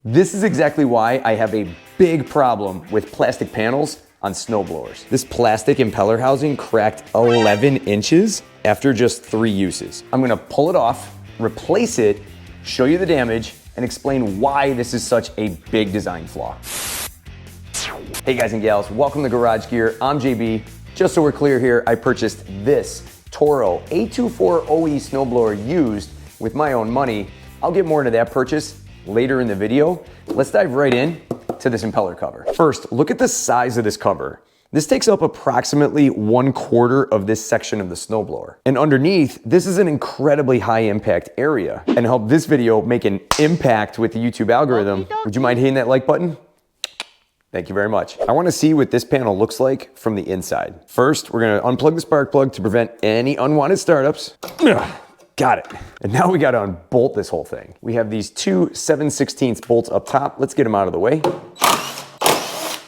This is exactly why I have a big problem with plastic panels on snowblowers. This plastic impeller housing cracked 11 inches after just 3 uses. I'm gonna pull it off, replace it, show you the damage, and explain why this is such a big design flaw. Hey guys and gals, welcome to Garage Gear. I'm JB. Just so we're clear here, I purchased this Toro A24 OE snowblower used with my own money. I'll get more into that purchase later in the video. Let's dive right in to this impeller cover. First, look at the size of this cover. This takes up approximately 1/4 of this section of the snowblower. And underneath, this is an incredibly high impact area. And to help this video make an impact with the YouTube algorithm, would you mind hitting that like button? Thank you very much. I wanna see what this panel looks like from the inside. First, we're gonna unplug the spark plug to prevent any unwanted startups. Got it. And now we gotta unbolt this whole thing. We have these two 7/16 bolts up top. Let's get them out of the way.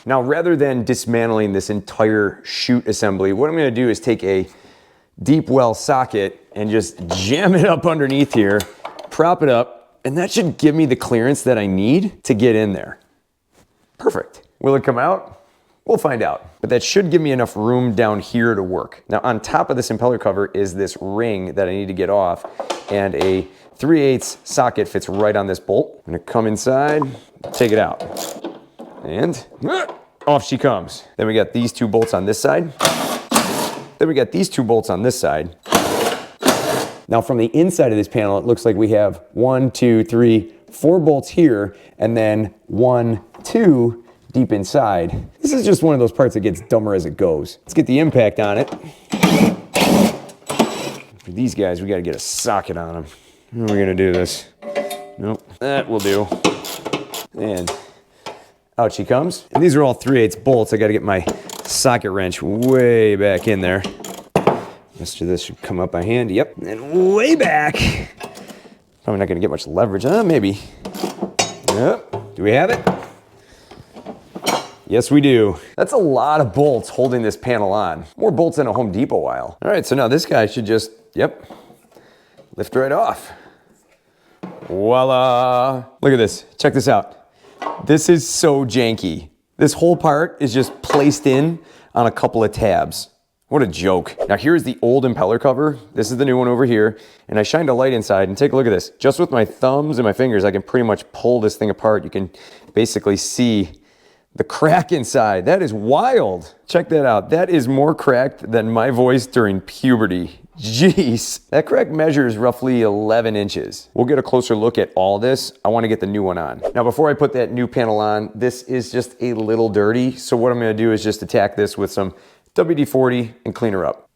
Now, rather than dismantling this entire chute assembly, what I'm gonna do is take a deep well socket and just jam it up underneath here, prop it up, and that should give me the clearance that I need to get in there. Perfect. Will it come out? We'll find out. But that should give me enough room down here to work. Now, on top of this impeller cover is this ring that I need to get off, and a 3/8 socket fits right on this bolt. I'm gonna come inside, take it out, and off she comes. Then we got these 2 bolts on this side. Then we got these 2 bolts on this side. Now, from the inside of this panel, it looks like we have 1, 2, 3, 4 bolts here, and then 1, 2 deep inside. This is just one of those parts that gets dumber as it goes. Let's get the impact on it. For these guys, we gotta get a socket on them. How are we gonna do this? Nope, that will do. And out she comes. And these are all 3/8 bolts. I gotta get my socket wrench way back in there. Rest of this should come up by hand. Yep, and way back. Probably not gonna get much leverage. Maybe. Yep, do we have it? Yes, we do. That's a lot of bolts holding this panel on. More bolts than a Home Depot aisle. All right, so now this guy should just, yep, lift right off. Voila. Look at this, check this out. This is so janky. This whole part is just placed in on a couple of tabs. What a joke. Now here's the old impeller cover. This is the new one over here. And I shined a light inside and take a look at this. Just with my thumbs and my fingers, I can pretty much pull this thing apart. You can basically see the crack inside. That is wild. Check that out. That is more cracked than my voice during puberty. Jeez. That crack measures roughly 11 inches. We'll get a closer look at all this. I want to get the new one on. Now, before I put that new panel on, this is just a little dirty. So what I'm going to do is just attack this with some WD-40 and clean her up.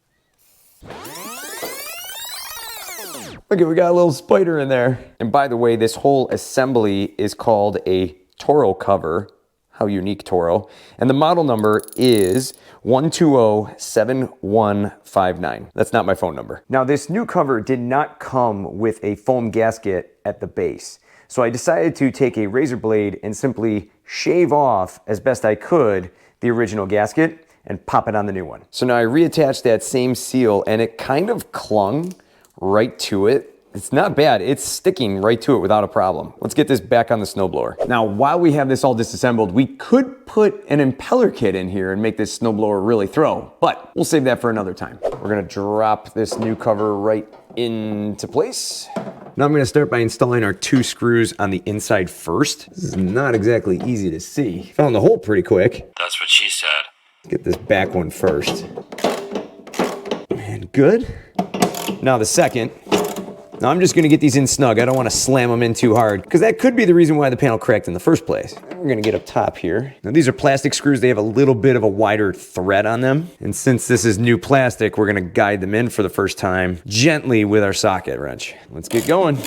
Look, we got a little spider in there. And by the way, this whole assembly is called a Toro cover. How unique, Toro. And the model number is 1207159. That's not my phone number. Now, this new cover did not come with a foam gasket at the base. So I decided to take a razor blade and simply shave off as best I could the original gasket and pop it on the new one. So now I reattached that same seal and it kind of clung right to it. It's not bad, it's sticking right to it without a problem. Let's get this back on the snowblower. Now, while we have this all disassembled, we could put an impeller kit in here and make this snowblower really throw, but we'll save that for another time. We're gonna drop this new cover right into place. Now I'm gonna start by installing our 2 screws on the inside first. This is not exactly easy to see. Found the hole pretty quick. That's what she said. Let's get this back one first. And good. Now the second. Now I'm just gonna get these in snug. I don't wanna slam them in too hard because that could be the reason why the panel cracked in the first place. We're gonna get up top here. Now these are plastic screws. They have a little bit of a wider thread on them. And since this is new plastic, we're gonna guide them in for the first time gently with our socket wrench. Let's get going.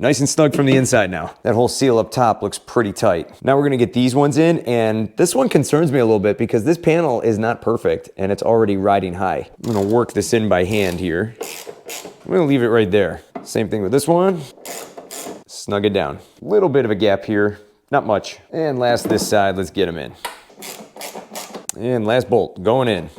Nice and snug from the inside now. That whole seal up top looks pretty tight. Now we're gonna get these ones in, and this one concerns me a little bit because this panel is not perfect and it's already riding high. I'm gonna work this in by hand here. I'm gonna leave it right there. Same thing with this one. Snug it down. Little bit of a gap here, not much. And last this side, let's get them in. And last bolt, going in.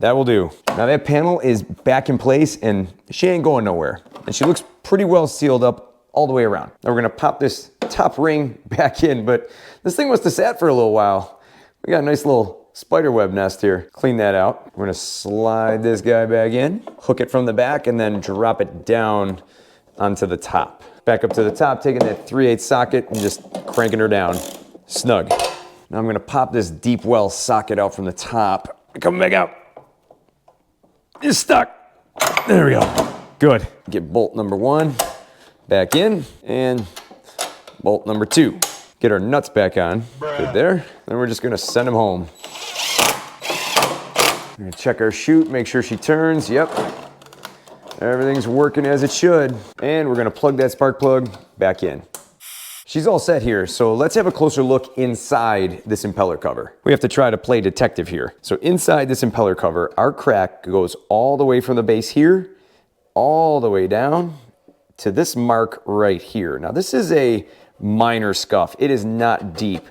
That will do. Now that panel is back in place and she ain't going nowhere. and she looks pretty well sealed up all the way around. Now we're gonna pop this top ring back in, but this thing must have sat for a little while. We got a nice little spider web nest here. Clean that out. We're gonna slide this guy back in, hook it from the back, and then drop it down onto the top. Back up to the top, taking that 3/8 socket and just cranking her down. Snug. Now I'm gonna pop this deep well socket out from the top. Coming back out. It's stuck. There we go. Good. Get bolt number 1 back in, and bolt number 2. Get our nuts back on. Good there. Then we're just gonna send them home. We're gonna check our chute, make sure she turns. Yep. Everything's working as it should. And we're gonna plug that spark plug back in. She's all set here, so let's have a closer look inside this impeller cover. We have to try to play detective here. So inside this impeller cover, our crack goes all the way from the base here, all the way down to this mark right here. Now this is a minor scuff. It is not deep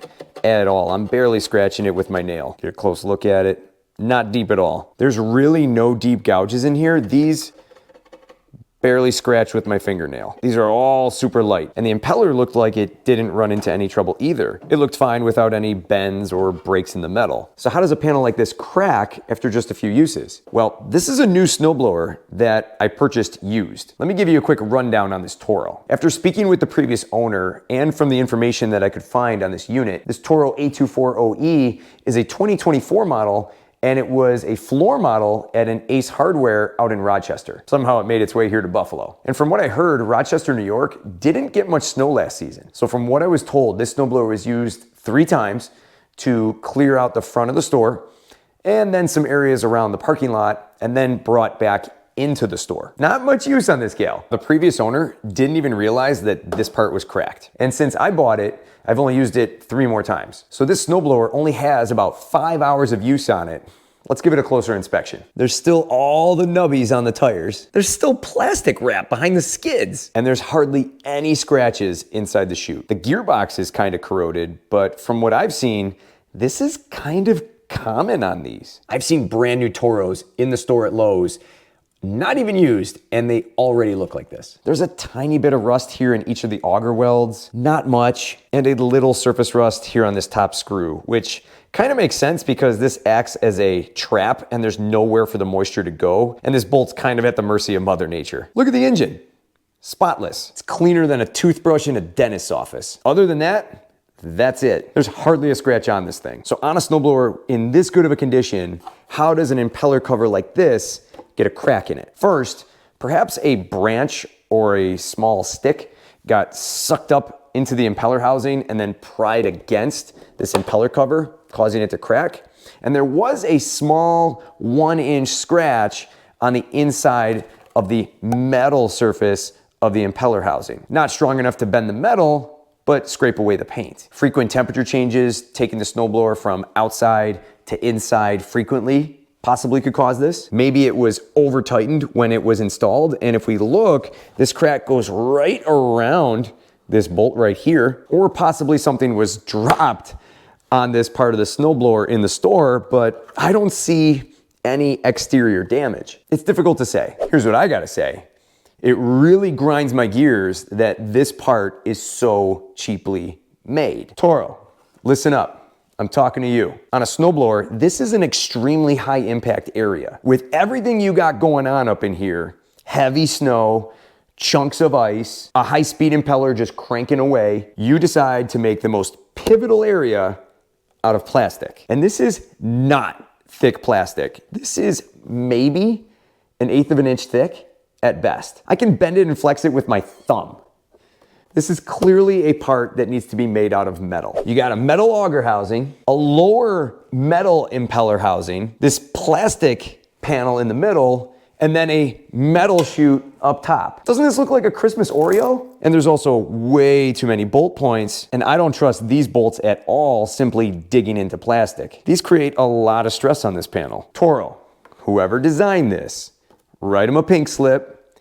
at all. I'm barely scratching it with my nail. Get a close look at it. Not deep at all. There's really no deep gouges in here. These barely scratched with my fingernail. These are all super light. And the impeller looked like it didn't run into any trouble either. It looked fine without any bends or breaks in the metal. So how does a panel like this crack after just a few uses? Well, this is a new snowblower that I purchased used. Let me give you a quick rundown on this Toro. After speaking with the previous owner and from the information that I could find on this unit, this Toro A24 OE is a 2024 model, and it was a floor model at an Ace Hardware out in Rochester. Somehow it made its way here to Buffalo. And from what I heard, Rochester, New York didn't get much snow last season. So from what I was told, this snowblower was used 3 times to clear out the front of the store and then some areas around the parking lot, and then brought back into the store. Not much use on this gal. The previous owner didn't even realize that this part was cracked. And since I bought it, I've only used it 3 more times. So this snowblower only has about 5 hours of use on it. Let's give it a closer inspection. There's still all the nubbies on the tires. There's still plastic wrap behind the skids. And there's hardly any scratches inside the chute. The gearbox is kind of corroded, but from what I've seen, this is kind of common on these. I've seen brand new Toros in the store at Lowe's, not even used, and they already look like this. There's a tiny bit of rust here in each of the auger welds, not much, and a little surface rust here on this top screw, which kind of makes sense because this acts as a trap and there's nowhere for the moisture to go, and this bolt's kind of at the mercy of Mother Nature. Look at the engine. Spotless. It's cleaner than a toothbrush in a dentist's office. Other than that, that's it. There's hardly a scratch on this thing. So on a snowblower in this good of a condition, how does an impeller cover like this get a crack in it? First, perhaps a branch or a small stick got sucked up into the impeller housing and then pried against this impeller cover, causing it to crack. And there was a small 1-inch scratch on the inside of the metal surface of the impeller housing. Not strong enough to bend the metal, but scrape away the paint. Frequent temperature changes, taking the snowblower from outside to inside frequently, possibly could cause this. Maybe it was over tightened when it was installed. And if we look, this crack goes right around this bolt right here, or possibly something was dropped on this part of the snowblower in the store, but I don't see any exterior damage. It's difficult to say. Here's what I gotta say. It really grinds my gears that this part is so cheaply made. Toro, listen up. I'm talking to you. On a snowblower, this is an extremely high impact area. With everything you got going on up in here, heavy snow, chunks of ice, a high-speed impeller just cranking away, you decide to make the most pivotal area out of plastic. And this is not thick plastic. This is maybe 1/8 of an inch thick at best. I can bend it and flex it with my thumb. This is clearly a part that needs to be made out of metal. You got a metal auger housing, a lower metal impeller housing, this plastic panel in the middle, and then a metal chute up top. Doesn't this look like a Christmas Oreo? And there's also way too many bolt points, and I don't trust these bolts at all simply digging into plastic. These create a lot of stress on this panel. Toro, whoever designed this, write them a pink slip,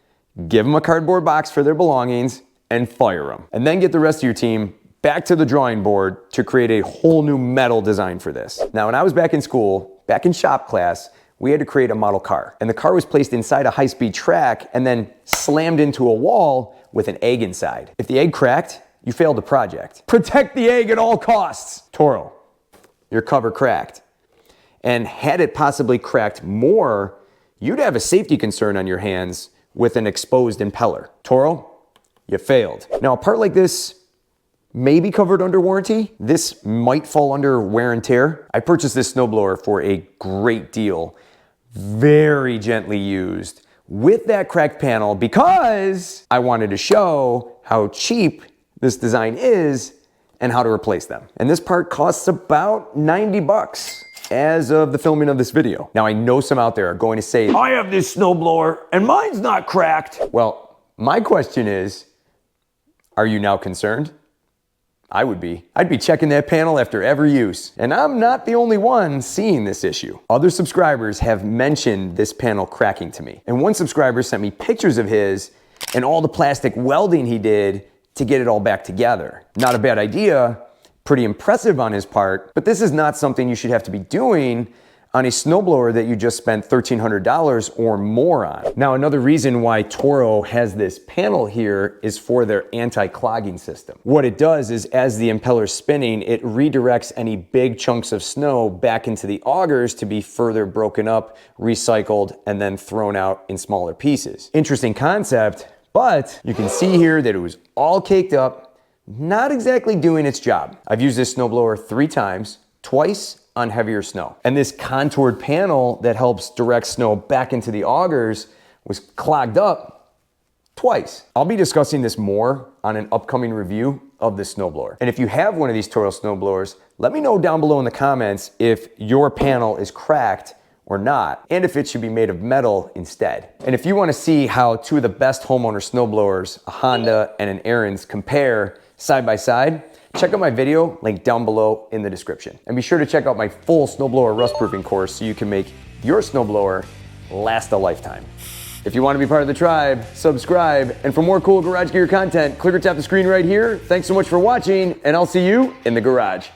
give them a cardboard box for their belongings, and fire them. And then get the rest of your team back to the drawing board to create a whole new metal design for this. Now, when I was back in school, back in shop class, we had to create a model car. And the car was placed inside a high-speed track and then slammed into a wall with an egg inside. If the egg cracked, you failed the project. Protect the egg at all costs. Toro, your cover cracked. And had it possibly cracked more, you'd have a safety concern on your hands with an exposed impeller. Toro, you failed. Now, a part like this may be covered under warranty. This might fall under wear and tear. I purchased this snowblower for a great deal, very gently used, with that cracked panel because I wanted to show how cheap this design is and how to replace them. And this part costs about 90 bucks. As of the filming of this video. Now, I know some out there are going to say, I have this snowblower and mine's not cracked. Well, my question is, are you now concerned? I would be. I'd be checking that panel after every use. And I'm not the only one seeing this issue. Other subscribers have mentioned this panel cracking to me. And one subscriber sent me pictures of his and all the plastic welding he did to get it all back together. Not a bad idea. Pretty impressive on his part, but this is not something you should have to be doing on a snowblower that you just spent $1,300 or more on. Now, another reason why Toro has this panel here is for their anti-clogging system. What it does is as the impeller's spinning, it redirects any big chunks of snow back into the augers to be further broken up, recycled, and then thrown out in smaller pieces. Interesting concept, but you can see here that it was all caked up, not exactly doing its job. I've used this snowblower 3 times, twice on heavier snow. And this contoured panel that helps direct snow back into the augers was clogged up twice. I'll be discussing this more on an upcoming review of this snowblower. And if you have one of these Toro snowblowers, let me know down below in the comments if your panel is cracked or not, and if it should be made of metal instead. And if you want to see how 2 of the best homeowner snowblowers, a Honda and an Ariens, compare side by side, check out my video, link down below in the description. And be sure to check out my full snowblower rust proofing course so you can make your snowblower last a lifetime. If you want to be part of the tribe, subscribe, and for more cool garage gear content, click or tap the screen right here. Thanks so much for watching, and I'll see you in the garage.